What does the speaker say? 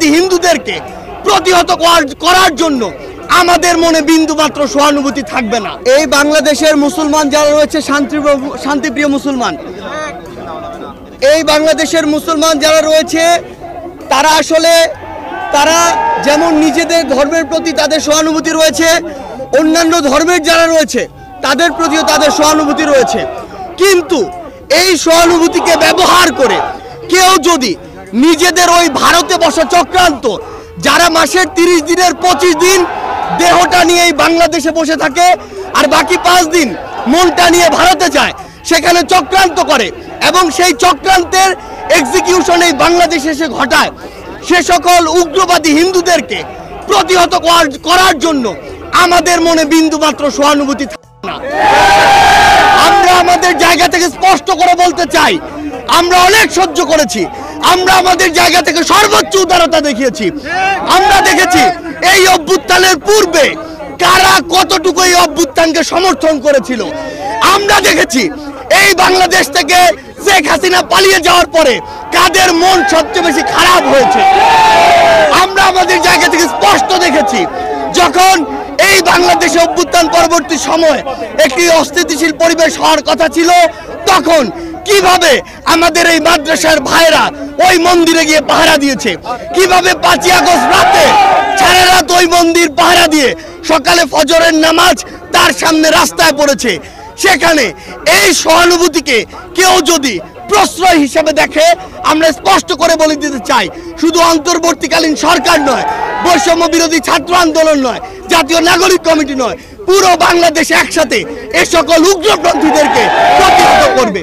উগ্রবাদী হিন্দুদেরকে প্রতিহত করার জন্য আমাদের মনে বিন্দুমাত্র সহানুভূতি থাকবে না। এই বাংলাদেশের মুসলমান যারা রয়েছে শান্তিপ্রিয় মুসলমান, এই বাংলাদেশের মুসলমান যারা রয়েছে তারা আসলে যেমন নিজেদের ধর্মের প্রতি তাদের সহানুভূতি রয়েছে, অন্যান্য ধর্মের যারা রয়েছে তাদের প্রতিও তাদের সহানুভূতি রয়েছে। কিন্তু এই সহানুভূতিকে ব্যবহার করে কেউ যদি নিজেদের ওই ভারতে বসা চক্রান্ত, যারা মাসের 30 দিনের 25 দিন দেহটা নিয়ে এই বাংলাদেশে বসে থাকে আর বাকি 5 দিন মনটা নিয়ে ভারতে যায়, সেখানে চক্রান্ত করে এবং সেই চক্রান্তের এক্সিকিউশন এই বাংলাদেশে এসে ঘটায়, সে সকল উগ্রবাদী হিন্দুদেরকে প্রতিহত করার জন্য আমাদের মনে বিন্দুমাত্র সহানুভূতি থাকে না। আমরা আমাদের জায়গা থেকে স্পষ্ট করে বলতে চাই, আমরা অনেক সহ্য করেছি, আমরা আমাদের জায়গা থেকে সর্বোচ্চ উদারতা দেখিয়েছি। আমরা দেখেছি এই অভ্যুত্থানের পূর্বে কারা কতটুকু এই অভ্যুত্থানকে সমর্থন করেছিল। আমরা দেখেছি এই বাংলাদেশ থেকে শেখ হাসিনা পালিয়ে যাওয়ার পরে কাদের মন সবচেয়ে বেশি খারাপ হয়েছে। আমরা আমাদের জায়গা থেকে স্পষ্ট দেখেছি যখন এই বাংলাদেশে অভ্যুত্থান পরবর্তী সময় একটি অস্থিতিশীল পরিবেশ হওয়ার কথা ছিল, তখন কিভাবে আমাদের এই মাদ্রাসার ভাইরা ওই মন্দিরে গিয়ে পাহারা দিয়েছে, কিভাবে 5ই আগস্ট রাতে সারা রাত ওই মন্দির পাহারা দিয়ে সকালে ফজরের নামাজ তার সামনে রাস্তায় পড়েছে। সেখানে এই সহানুভূতিকে কেউ যদি প্রশ্রয় হিসেবে দেখে, আমরা স্পষ্ট করে বলে দিতে চাই, শুধু অন্তর্বর্তীকালীন সরকার নয়, বৈষম্য বিরোধী ছাত্র আন্দোলন নয়, জাতীয় নাগরিক কমিটি নয়, পুরো বাংলাদেশ একসাথে এ সকল উগ্রপন্থীদেরকে প্রতিহত করবে।